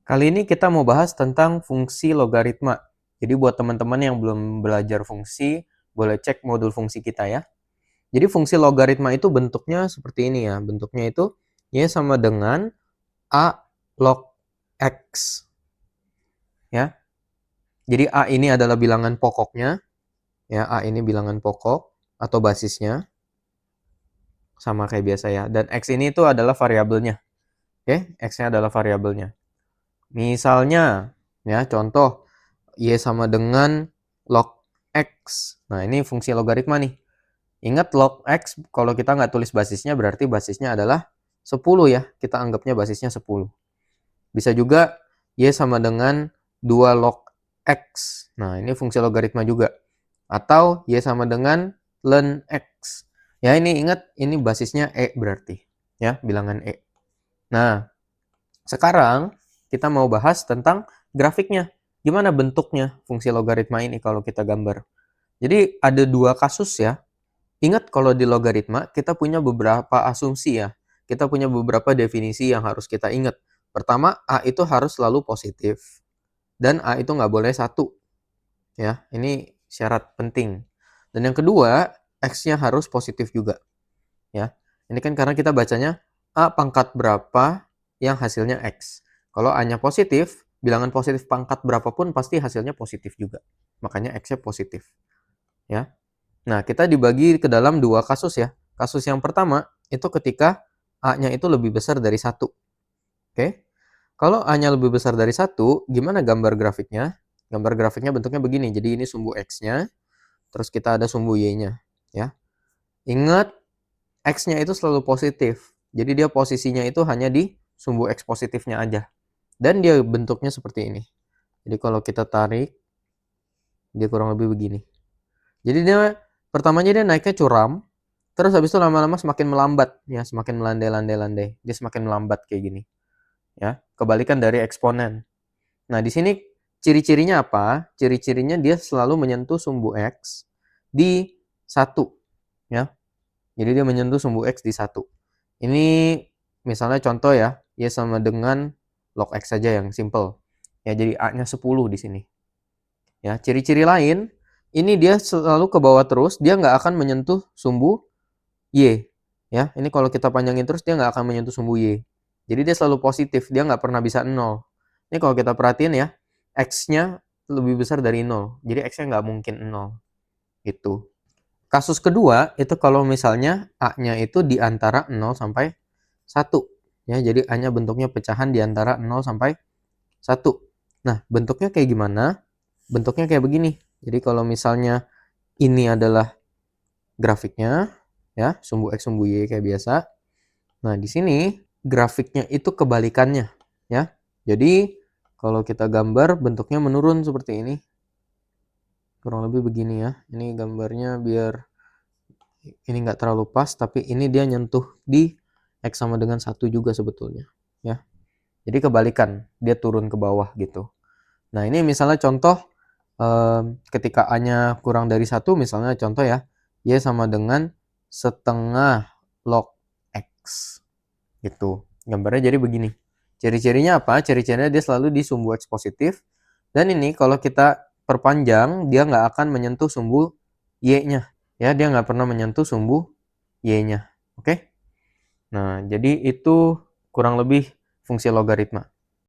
Kali ini kita mau bahas tentang fungsi logaritma. Jadi buat teman-teman yang belum belajar fungsi, boleh cek modul fungsi kita ya. Jadi fungsi logaritma itu bentuknya seperti ini ya. Bentuknya itu Y sama dengan A log X. Ya. Jadi A ini adalah bilangan pokoknya. Ya, A ini bilangan pokok atau basisnya. Sama kayak biasa ya. Dan X ini itu adalah variabelnya. Oke, X-nya adalah variabelnya. Misalnya, ya contoh, Y sama dengan log X. Nah, ini fungsi logaritma nih. Ingat log X, kalau kita nggak tulis basisnya, berarti basisnya adalah 10 ya. Kita anggapnya basisnya 10. Bisa juga Y sama dengan 2 log X. Nah, ini fungsi logaritma juga. Atau Y sama dengan ln X. Ya, ini ingat, ini basisnya E berarti. Ya, bilangan E. Nah, sekarang kita mau bahas tentang grafiknya. Gimana bentuknya fungsi logaritma ini kalau kita gambar. Jadi ada dua kasus ya. Ingat kalau di logaritma kita punya beberapa asumsi ya. Kita punya beberapa definisi yang harus kita ingat. Pertama, A itu harus selalu positif. Dan A itu nggak boleh 1. Ya, ini syarat penting. Dan yang kedua, X-nya harus positif juga. Ya, ini kan karena kita bacanya A pangkat berapa yang hasilnya X. Kalau A-nya positif, bilangan positif pangkat berapapun pasti hasilnya positif juga. Makanya X-nya positif. Ya. Nah, kita dibagi ke dalam dua kasus ya. Kasus yang pertama, itu ketika A-nya itu lebih besar dari 1. Oke. Kalau A-nya lebih besar dari 1, gimana gambar grafiknya? Gambar grafiknya bentuknya begini. Jadi ini sumbu X-nya, terus kita ada sumbu Y-nya. Ya. Ingat, X-nya itu selalu positif. Jadi dia posisinya itu hanya di sumbu X positifnya aja. Dan dia bentuknya seperti ini. Jadi kalau kita tarik, dia kurang lebih begini. Jadi dia pertamanya dia naiknya curam, terus habis itu lama-lama semakin melambat, ya semakin melandai. Dia semakin melambat kayak gini. Ya, kebalikan dari eksponen. Nah, di sini ciri-cirinya apa? Ciri-cirinya dia selalu menyentuh sumbu X di 1. Ya. Jadi dia menyentuh sumbu X di 1. Ini misalnya contoh ya, Y sama dengan log X saja yang simple. Ya, jadi A-nya 10 di sini. Ya, ciri-ciri lain, ini dia selalu ke bawah terus, dia nggak akan menyentuh sumbu Y. Ya, ini kalau kita panjangin terus, dia nggak akan menyentuh sumbu Y. Jadi dia selalu positif, dia nggak pernah bisa 0. Ini kalau kita perhatiin ya, X-nya lebih besar dari 0. Jadi X-nya nggak mungkin 0. Itu. Kasus kedua, itu kalau misalnya A-nya itu di antara 0 sampai 1. Ya, jadi A-nya bentuknya pecahan di antara 0 sampai 1. Nah, bentuknya kayak gimana? Bentuknya kayak begini. Jadi kalau misalnya ini adalah grafiknya, ya, sumbu X, sumbu Y kayak biasa. Nah, di sini grafiknya itu kebalikannya, ya. Jadi kalau kita gambar bentuknya menurun seperti ini. Kurang lebih begini ya. Ini gambarnya biar ini nggak terlalu pas, tapi ini dia nyentuh di X sama dengan 1 juga sebetulnya. Ya. Jadi kebalikan, dia turun ke bawah gitu. Nah, ini misalnya contoh ketika A-nya kurang dari 1, misalnya contoh ya, Y sama dengan setengah log X. Gitu. Gambarnya jadi begini. Ciri-cirinya apa? Ciri-cirinya dia selalu di sumbu X positif. Dan ini kalau kita perpanjang, dia nggak akan menyentuh sumbu Y-nya. Ya, dia nggak pernah menyentuh sumbu Y-nya. Oke? Nah, jadi itu kurang lebih fungsi logaritma.